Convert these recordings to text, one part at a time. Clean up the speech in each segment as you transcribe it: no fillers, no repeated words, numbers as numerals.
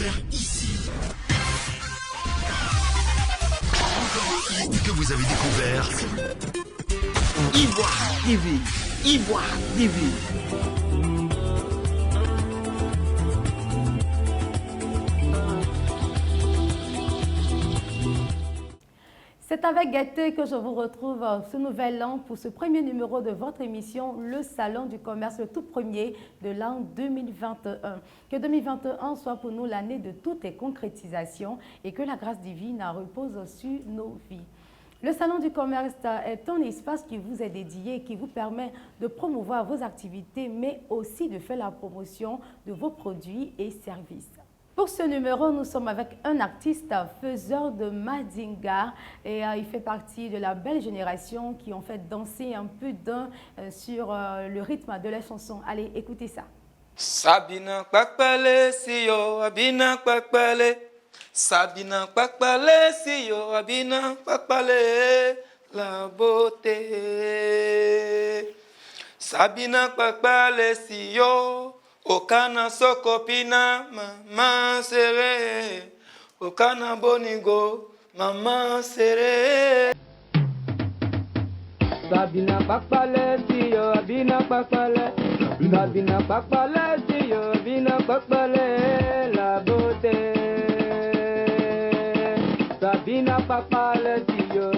découvert ici. Encore un hit que vous avez découvert. Ivoire TV. Ivoire TV. C'est avec gaieté que je vous retrouve ce nouvel an pour ce premier numéro de votre émission, le Salon du commerce, le tout premier de l'an 2021. Que 2021 soit pour nous l'année de toutes les concrétisations et que la grâce divine repose sur nos vies. Le Salon du commerce est un espace qui vous est dédié et qui vous permet de promouvoir vos activités, mais aussi de faire la promotion de vos produits et services. Pour ce numéro, nous sommes avec un artiste faiseur de Mandinga et il fait partie de la belle génération qui ont fait danser un peu d'un sur le rythme de la chanson. Allez, écoutez ça. Sabina Kpakpale siyo Abina Kpakpale. Sabina Kpakpale siyo Abina Kpakpale la beauté. Sabina Kpakpale siyo Okana sokopina mama sere. Okana bonigo mama sere. Sabina Kpakpale siyo Abina Kpakpale. Sabina Kpakpale siyo Abina Kpakpale la beauté. Sabina Kpakpale siyo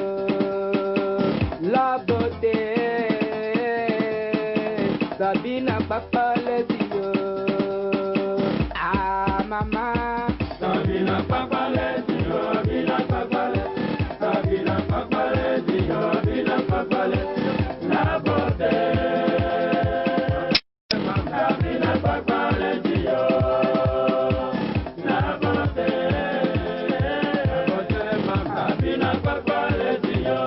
la beauté. Sabina Kpakpale siyo mama. Sabina Kpakpale siyo Abina Kpakpale. Sabina Kpakpale siyo Abina Kpakpale la beauté. Sabina Kpakpale siyo la beauté. Sabina Kpakpale siyo.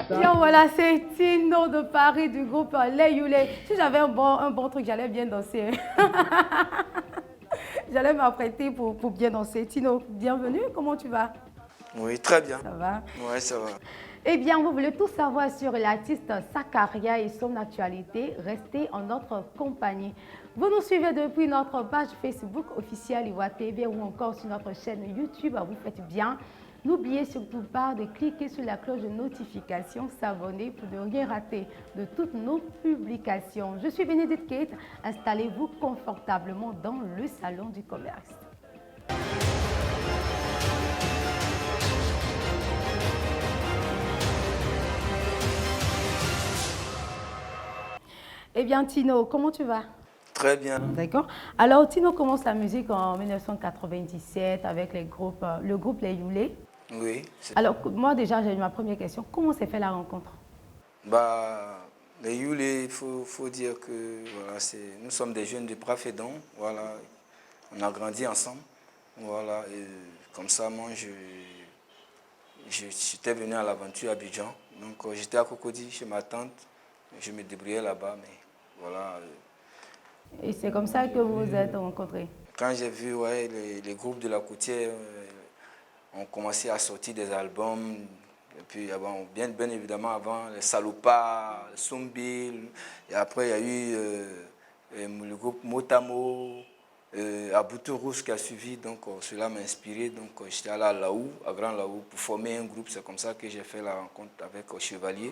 Tiens, voilà, c'est Tino de Paris du groupe Les Youlé. Si j'avais un bon truc, j'allais bien danser. J'allais m'apprêter pour bien danser. Tino, bienvenue, comment tu vas? Oui, très bien. Ça va? Oui, ça va. Eh bien, vous voulez tout savoir sur l'artiste Sakaria et son actualité, restez en notre compagnie. Vous nous suivez depuis notre page Facebook officielle Ivoire TV ou encore sur notre chaîne YouTube, vous faites bien. N'oubliez surtout pas de cliquer sur la cloche de notification, s'abonner pour ne rien rater de toutes nos publications. Je suis Bénédicte Kate, installez-vous confortablement dans le salon du commerce. Eh bien Tino, comment tu vas? Très bien. D'accord. Alors Tino commence la musique en 1997 avec le groupe Les Youlé. Oui. Alors, moi déjà, j'ai ma première question. Comment s'est fait la rencontre? Bah, les Youlé, il faut dire que voilà, nous sommes des jeunes de Prafédon. Voilà, on a grandi ensemble. Voilà, et comme ça, moi, j'étais venu à l'aventure à Abidjan. Donc, j'étais à Cocody chez ma tante. Je me débrouillais là-bas, mais voilà. Et c'est comme ça que vous vous êtes rencontrés? Quand j'ai vu ouais, les groupes de la Côtière, on commençait à sortir des albums, et puis avant, bien évidemment avant les Salopa, les Sombil, et après il y a eu le groupe Motamo, Aboutou Rouge qui a suivi, donc cela m'a inspiré, donc j'étais allé à Laou, à Grand Laou, pour former un groupe, c'est comme ça que j'ai fait la rencontre avec Chevalier,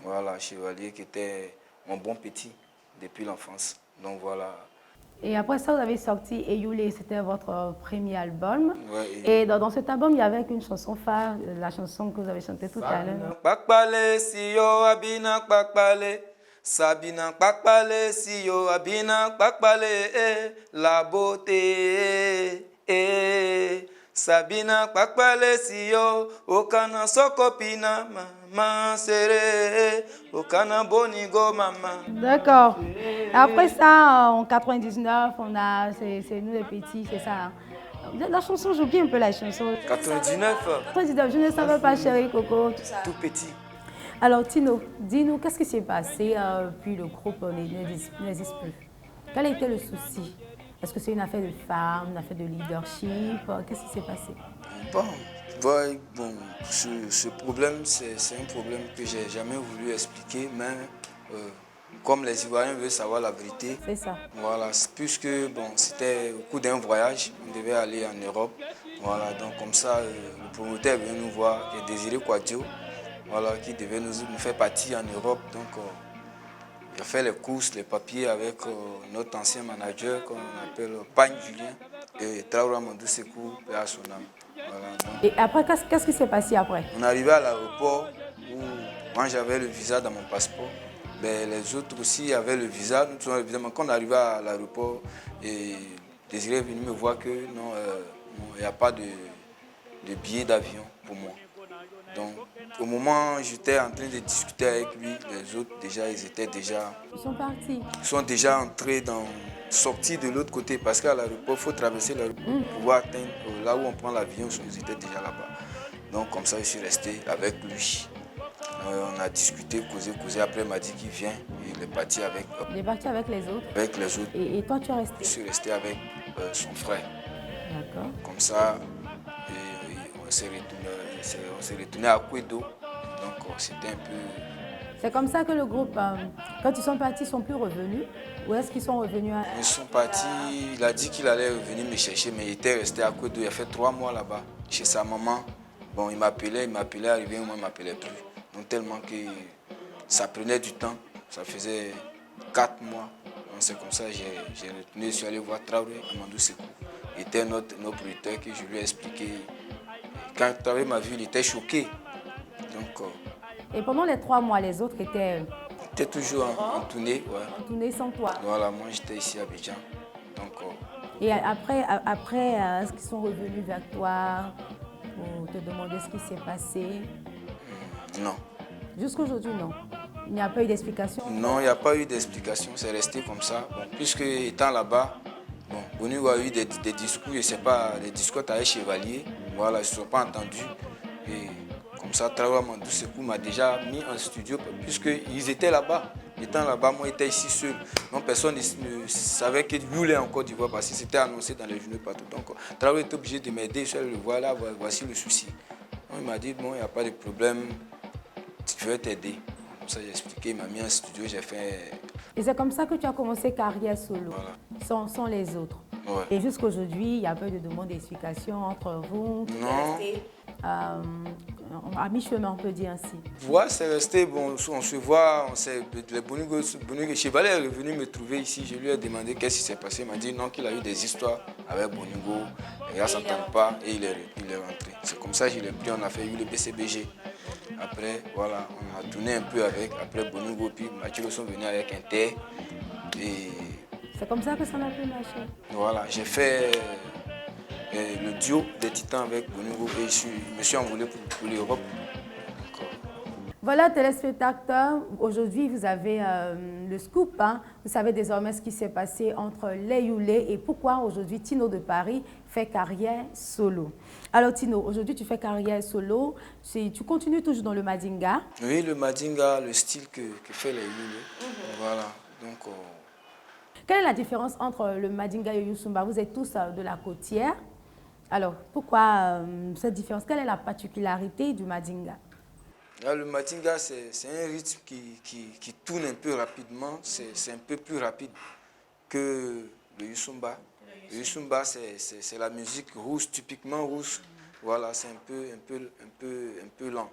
voilà, Chevalier qui était mon bon petit depuis l'enfance, donc voilà. Et après ça, vous avez sorti Eyoulé, c'était votre premier album. Ouais, et dans cet album, il y avait une chanson phare, la chanson que vous avez chantée tout à l'heure. Kpakpale siyo Abina Kpakpale. Sabina Kpakpale siyo Abina Kpakpale la beauté. Sabina Kpakpale siyo Okana sokopina mama sere. Okana bonigo mama. D'accord. Après ça, en 99, c'est nous les petits, c'est ça. Hein. La chanson, j'oublie un peu la chanson. 99. 99, je ne savais pas, chérie Coco. Tout petit. Alors Tino, dis-nous, qu'est-ce qui s'est passé puis le groupe n'existe plus? Quel a été le souci? Est-ce que c'est une affaire de femmes, une affaire de leadership? Qu'est-ce qui s'est passé? Bon, ce problème, c'est un problème que j'ai jamais voulu expliquer, mais comme les Ivoiriens veulent savoir la vérité. C'est ça. Voilà, puisque bon, c'était au cours d'un voyage, on devait aller en Europe. Voilà, donc comme ça, le promoteur est venu nous voir, qui est Désiré Kouadio, voilà, qui devait nous faire partir en Europe. Donc, j'ai fait les courses, les papiers avec notre ancien manager qu'on appelle Pagne Julien et Traoré Amadou Sekou et à son âme. Voilà, donc, Et après, qu'est-ce qui s'est passé après? on est arrivé à l'aéroport où moi j'avais le visa dans mon passeport. Ben, les autres aussi avaient le visa. Nous, évidemment, quand on est arrivé à l'aéroport, et Désiré est venu me voir que non, il n'y a pas de billet d'avion pour moi. Donc, au moment où j'étais en train de discuter avec lui, les autres déjà, Ils sont partis. ils sont déjà entrés sortis de l'autre côté parce qu'à l'aéroport, il faut traverser l'aéroport pour pouvoir atteindre là où on prend l'avion. Ils étaient déjà là-bas. Donc, comme ça, je suis resté avec lui. On a discuté, causé. Après, il m'a dit qu'il vient. Il est parti avec, Il est parti avec les autres. avec les autres. Et toi, tu es resté? Je suis resté avec son frère. D'accord. Comme ça, on s'est retourné à Kouedo. Donc, c'était un peu... C'est comme ça que le groupe, quand ils sont partis, ils ne sont plus revenus? Ou est-ce qu'ils sont revenus à... Ils sont partis, il a dit qu'il allait venir me chercher, mais il était resté à Kouedo. Il a fait 3 mois là-bas, chez sa maman. Bon, il m'appelait, arrivé un moment, il ne m'appelait plus. Donc, tellement que ça prenait du temps. Ça faisait 4 mois. Donc, c'est comme ça que j'ai retourné, je suis allé voir Traoré Amadou Sekou. Il était notre producteur que je lui ai expliqué. Quand Traoré m'a vu, il était choqué. Donc, Et pendant les 3 mois, les autres étaient il était toujours en tournée. Ouais. en tournée sans toi. Voilà, moi j'étais ici à Abidjan. Donc, Et après est-ce qu'ils sont revenus vers toi pour te demander ce qui s'est passé? non. Jusqu'aujourd'hui, non. Il n'y a pas eu d'explication? Non, il n'y a pas eu d'explication, c'est resté comme ça. Bon, puisque étant là-bas, bon, Bonigo a eu des discours, je ne sais pas, des discours avec Chevalier. Voilà, ils ne se sont pas entendus. Et comme ça, Traoré Amadou Sekou m'a déjà mis en studio, puisqu'ils étaient là-bas. Étant là-bas, moi j'étais ici seul. Donc personne ne savait que Youlé en Côte d'Ivoire parce que c'était annoncé dans les journaux partout. Donc Traoré était obligé de m'aider, je suis allé le voir là, voici le souci. Donc, il m'a dit, bon, il n'y a pas de problème, je vais t'aider. Comme ça, j'ai expliqué, il m'a mis en studio, j'ai fait... Et c'est comme ça que tu as commencé carrière solo, Voilà. sans les autres. Ouais. Et jusqu'aujourd'hui, il n'y a pas eu de demande d'explication entre vous? Non. À mi-chemin, on peut dire ainsi. Ouais, c'est resté, bon, on se voit, le Bonigo Chevalier est venu me trouver ici, je lui ai demandé qu'est-ce qui s'est passé, il m'a dit non, qu'il a eu des histoires avec Bonigo, les gars ne s'entendent pas et il est rentré. C'est comme ça que je l'ai pris, on a fait le BCBG. Après, voilà, on a tourné un peu avec, après Bonigo, puis Mathieu sont venus avec Inter. Et c'est comme ça que ça n'a pu marcher. Voilà, j'ai fait le duo des Titans avec Bonigo et je me suis envolé pour l'Europe. Voilà, téléspectateurs, aujourd'hui vous avez le scoop. Hein. Vous savez désormais ce qui s'est passé entre les Youlé et pourquoi aujourd'hui Tino de Paris fait carrière solo. Alors Tino, aujourd'hui tu fais carrière solo, tu continues toujours dans le Madinga? Oui, le Madinga, le style que fait les Youlé. Voilà, donc... Quelle est la différence entre le Madinga et le Youssumba? Vous êtes tous de la côtière. Alors, pourquoi cette différence? Quelle est la particularité du Madinga? Le Madinga, c'est un rythme qui tourne un peu rapidement. C'est un peu plus rapide que le Youssumba. Le Youssumba, c'est la musique rousse, typiquement rousse. Voilà, c'est un peu lent.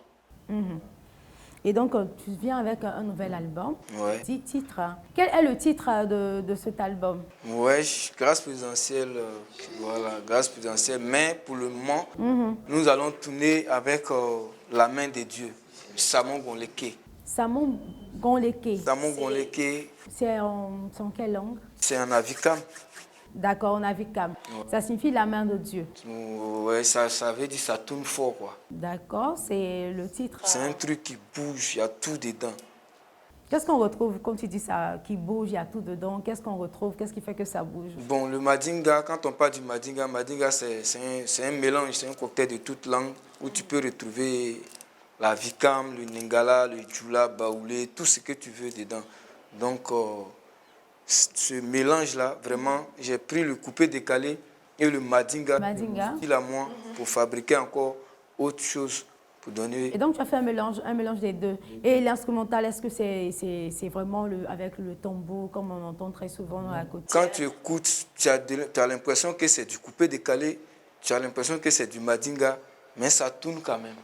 Et donc, tu viens avec un nouvel album, Ouais. 10 titres. Quel est le titre de cet album? Ouais, grâce présidentielle, voilà, grâce présidentielle. Mais pour le moment, nous allons tourner avec la main de Dieu, Samon Gonleke. Samon Gonleke. Samon Gonleke. C'est en quelle langue? C'est en Avikam. D'accord, en Avikam. Ouais. Ça signifie la main de Dieu. Ouais, ça veut dire ça tourne fort, quoi. D'accord, c'est le titre. C'est un truc qui bouge, il y a tout dedans. Qu'est-ce qu'on retrouve, comme tu dis ça, qui bouge, il y a tout dedans? Qu'est-ce qu'on retrouve? Qu'est-ce qui fait que ça bouge? Bon, le Madinga, quand on parle du Madinga, c'est un mélange, c'est un cocktail de toutes langues où tu peux retrouver la Vikam, le Ningala, le Djoula, Baoulé, tout ce que tu veux dedans. Donc, ce mélange-là, vraiment, j'ai pris le coupé décalé et le Madinga, Madinga. Il a moi pour fabriquer encore autre chose pour donner... Et donc, tu as fait un mélange des deux. Et l'instrumental, est-ce que c'est vraiment avec le tambour, comme on entend très souvent à côté? Quand tu écoutes, tu as l'impression que c'est du coupé-décalé, tu as l'impression que c'est du mandinga, mais ça tourne quand même.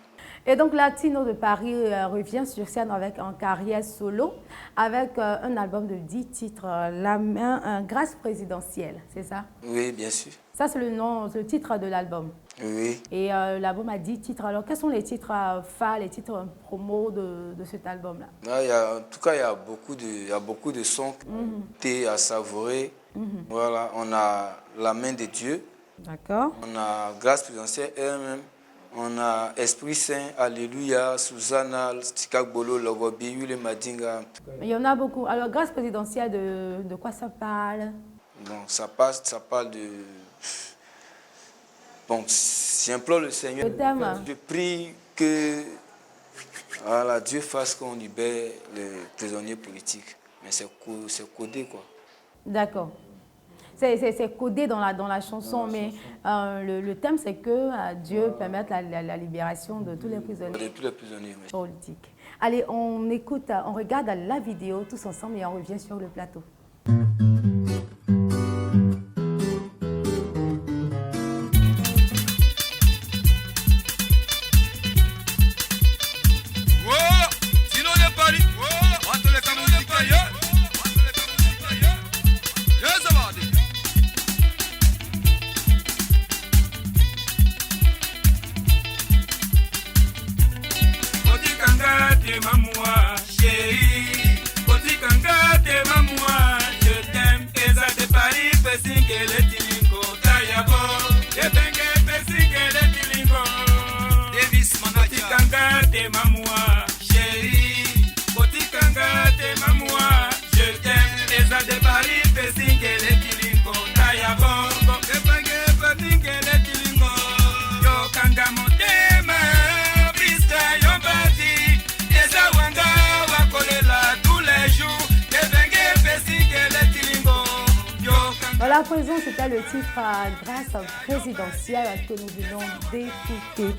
Et donc, Latino de Paris revient sur scène avec une carrière solo, avec un album de 10 titres, La main, Grâce présidentielle, c'est ça? Oui, bien sûr. Ça, c'est le titre de l'album. Oui. Et l'album a 10 titres. Alors, quels sont les titres phares, les titres promo de cet album-là? En tout cas, il y a beaucoup de sons à savourer. Voilà, on a La main de Dieu. D'accord. On a Grâce présidentielle elle-même. On a Esprit Saint, Alléluia, Susanna, Tikagbolo, Logobi, Yule Madinga. Il y en a beaucoup. Alors, Grâce présidentielle, de quoi ça parle? Bon, ça parle de... Bon, j'implore le Seigneur. Le thème. Je prie que voilà, Dieu fasse qu'on libère les prisonniers politiques. Mais c'est codé, quoi. D'accord. C'est codé dans la chanson, mais le thème, c'est que Dieu permette la libération de tous les prisonniers. De tous les prisonniers, oui. Politiques. Allez, on écoute, on regarde la vidéo tous ensemble et on revient sur le plateau. Voilà, à présent, c'était le titre Grâce présidentielle que nous venons d'écouter.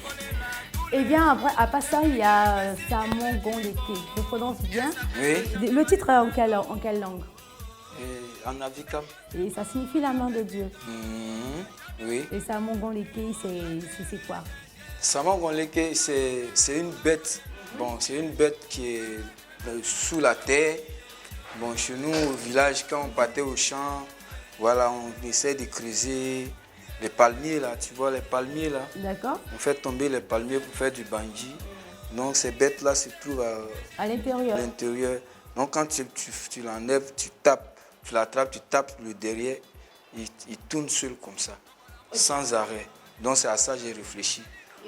Eh bien, à part ça, il y a Samon Gondeke. Je prononce bien? Oui. Le titre est en quelle langue? En Africain. Et ça signifie la main de Dieu. Oui. Et Samon Gondeke, c'est quoi? Samon Gondeke, c'est une bête. Bon, c'est une bête qui est sous la terre. Bon, chez nous, au village, quand on partait au champ, voilà, on essaie de creuser les palmiers là, tu vois les palmiers là. D'accord. On fait tomber les palmiers pour faire du bungee. Donc ces bêtes là se trouvent à l'intérieur. Donc quand tu l'enlèves, tu tapes, tu l'attrapes, tu tapes le derrière, il tourne seul comme ça, sans arrêt. Donc c'est à ça que j'ai réfléchi.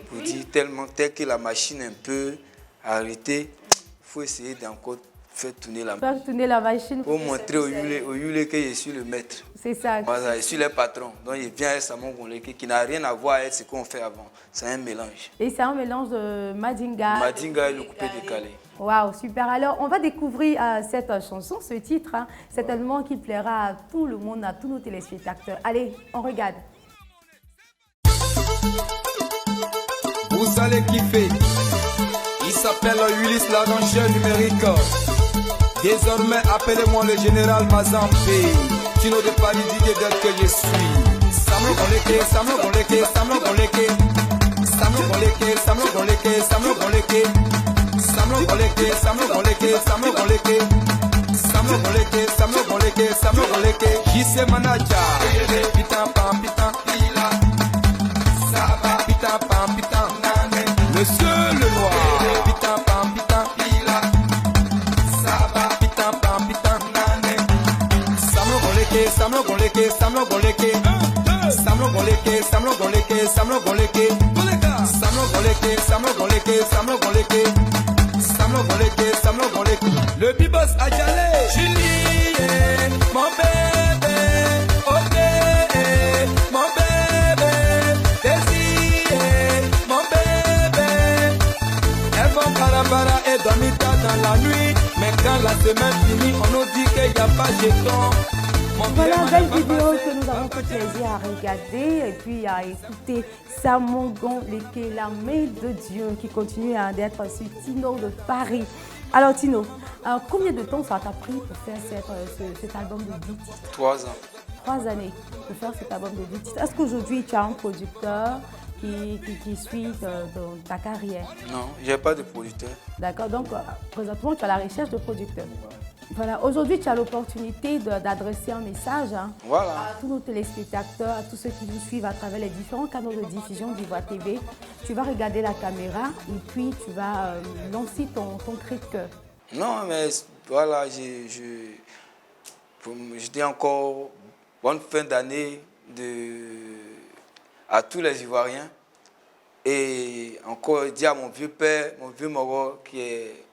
Pour dire tel que la machine est un peu arrêtée, il faut essayer d'encore faire tourner la machine. Pour montrer au Yule que je suis le maître. C'est ça. Voilà, je suis le patron. Donc il vient avec Samon Gondeke qui n'a rien à voir avec ce qu'on fait avant. C'est un mélange. Et c'est un mélange de Madinga. Madinga et le coupé décalé. Waouh, super. Alors, on va découvrir cette chanson, ce titre, certainement qui plaira à tout le monde, à tous nos téléspectateurs. Allez, on regarde. Vous allez kiffer. Il s'appelle Ulysse l'arrangeur numérique. Désormais, appelez-moi le général Mazampe. Tino de Paris dit d'être que je suis. Samlo Gondeke, Samlo Gondeke, Samlo Gondeke. Samlo Gondeke, Samlo Gondeke, Samlo Gondeke. Samlo Gondeke, Samlo Gondeke, Samlo Gondeke. Samlo Gondeke, Samlo Gondeke, Samlo Gondeke. JC Manager. Pitan pam pitan pila. Saba pitan pam pitan nane. Monsieur le noir. Pitan pam pitan pila. Saba pitan pam pitan nane. Samlo Gondeke, Samlo Gondeke, Samlo Gondeke. Samlo Gondeke, Samlo Gondeke, Samlo Gondeke. Samlo Gondeke, Samlo Gondeke, Samlo Gondeke. Samlo Gondeke, Samlo Gondeke. Le bibos a jalé. Julie, mon bébé. Ok, mon bébé. Désiré, mon bébé. Elles vont barabara et dormir tard dans la nuit. Mais quand la semaine finit, on nous dit qu'il n'y a pas de jeton. Voilà, belle vidéo que nous avons fait plaisir à regarder et puis à écouter Samongon Leke, la main de Dieu, qui continue d'être sur Tino de Paris. Alors Tino, combien de temps ça t'a pris pour faire cet album de 10 titres? 3 ans. 3 années pour faire cet album de 10 titres. Est-ce qu'aujourd'hui tu as un producteur qui suit dans ta carrière? Non, je n'ai pas de producteur. D'accord, donc présentement tu es à la recherche de producteurs. Voilà, aujourd'hui tu as l'opportunité d'adresser un message Voilà. à tous nos téléspectateurs, à tous ceux qui nous suivent à travers les différents canaux de diffusion d'Ivoire TV. Tu vas regarder la caméra et puis tu vas lancer ton cri de cœur. Non, mais voilà, je dis encore bonne fin d'année à tous les Ivoiriens. Et encore dire à mon vieux père, mon vieux Moro, qui est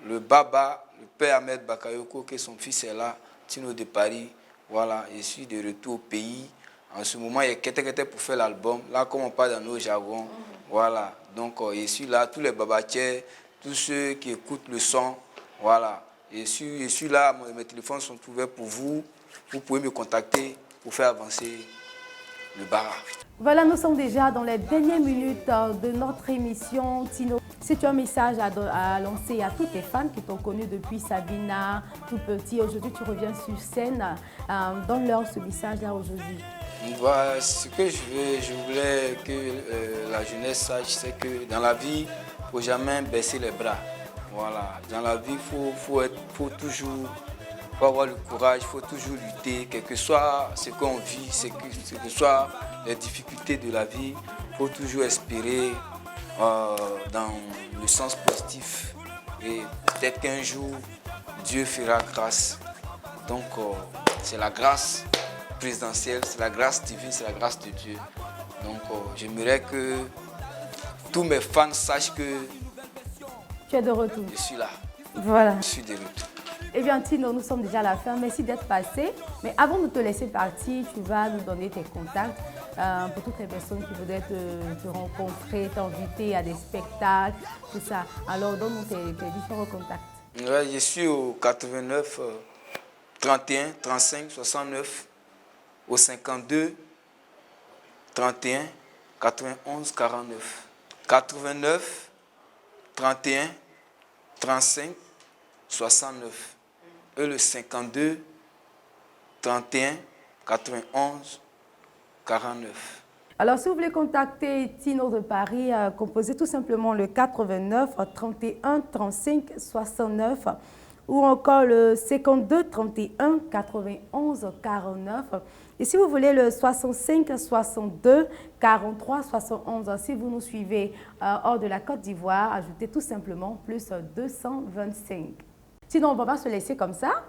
le Baba, le père Ahmed Bakayoko, que son fils est là, Tino de Paris. Voilà, je suis de retour au pays. En ce moment, il y a quelqu'un pour faire l'album. Là, comme on parle dans nos jargons, voilà. Donc, je suis là, tous les babatiers, tous ceux qui écoutent le son, voilà. Je suis là, mes téléphones sont ouverts pour vous. Vous pouvez me contacter pour faire avancer le bar. Voilà, nous sommes déjà dans les dernières minutes de notre émission, Tino. Si tu as un message à lancer à tous tes fans qui t'ont connu depuis Sabina, tout petit, aujourd'hui tu reviens sur scène, donne-leur ce message-là aujourd'hui. Voilà, ce que je voulais que la jeunesse sache, c'est que dans la vie, il ne faut jamais baisser les bras. Voilà, dans la vie, faut toujours avoir le courage, il faut toujours lutter, quel que soit ce qu'on vit, quel que soit les difficultés de la vie, il faut toujours espérer dans le sens positif. Et peut-être qu'un jour, Dieu fera grâce. Donc, c'est la grâce présidentielle, c'est la grâce divine, c'est la grâce de Dieu. Donc, j'aimerais que tous mes fans sachent que tu es de retour. Je suis là. Voilà. Je suis de retour. Eh bien, Tino, nous sommes déjà à la fin. Merci d'être passé. Mais avant de te laisser partir, tu vas nous donner tes contacts pour toutes les personnes qui voudraient te rencontrer, t'inviter à des spectacles, tout ça. Alors, donne-nous tes différents contacts. Ouais, je suis au 89 31 35 69, au 52 31 91 49. 89 31 35 69. Et le 52 31 91 49. Alors, si vous voulez contacter Tino de Paris, composez tout simplement le 89 31 35 69 ou encore le 52 31 91 49. Et si vous voulez le 65 62 43 71, si vous nous suivez hors de la Côte d'Ivoire, ajoutez tout simplement plus 225. Sinon, on ne va pas se laisser comme ça.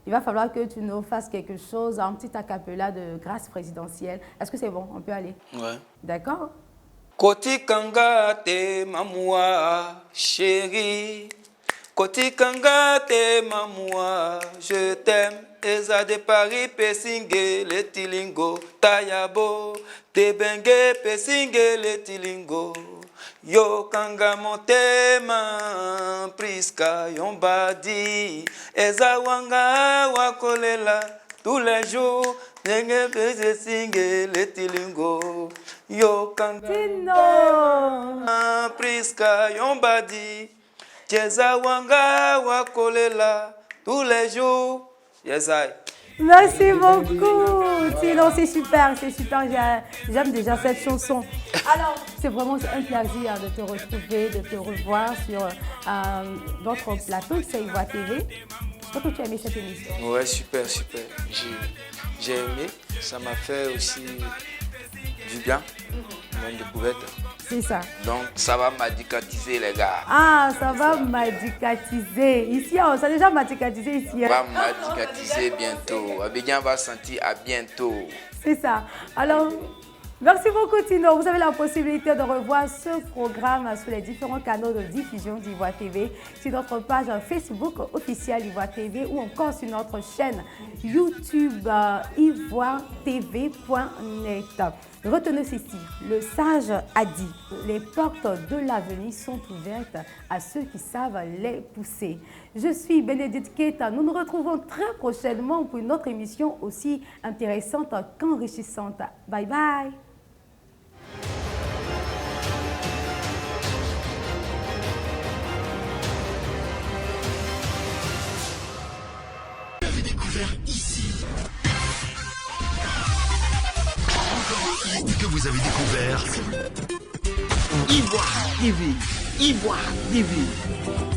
Il va falloir que tu nous fasses quelque chose, un petit acapella de grâce présidentielle. Est-ce que c'est bon? On peut aller? Ouais. D'accord? Koti kanga te mamoua, chérie. Koti kanga te mamoua, je t'aime. Eza de Paris, pesinge le tilingo. Tayabo, te bengue, pesinge le tilingo. Yo kanga motema, priska yombadi. Eza wanga wakolela, tous les jours. Nenge pesinge le tilingo. Yo kanga motema, priska yombadi. Eza wanga wakolela, tous les jours. Yes, I. Merci beaucoup. Sinon, c'est super, j'aime déjà cette chanson. Alors, c'est vraiment un plaisir de te retrouver, de te revoir sur notre plateau, c'est Ivoire TV. J'espère que tu as aimé cette émission. Ouais, super. J'ai aimé. Ça m'a fait aussi du bien, même de découverte. C'est ça. Donc, ça va m'adicatiser, les gars. Ah, ça va m'adicatiser. Ici, ça a déjà m'adicatisé ici. Ça va m'adicatiser bientôt. Abidjan va sentir à bientôt. C'est ça. Alors, merci beaucoup, Tino. Vous avez la possibilité de revoir ce programme sur les différents canaux de diffusion d'Ivoire TV, sur notre page Facebook officielle Ivoire TV ou encore sur notre chaîne YouTube ivoiretv.net. Retenez ceci, le sage a dit, les portes de l'avenir sont ouvertes à ceux qui savent les pousser. Je suis Bénédicte Keita, nous nous retrouvons très prochainement pour une autre émission aussi intéressante qu'enrichissante. Bye bye. Vous avez découvert ici. Encore un hit que vous avez découvert. Ivoire TV. Ivoire TV.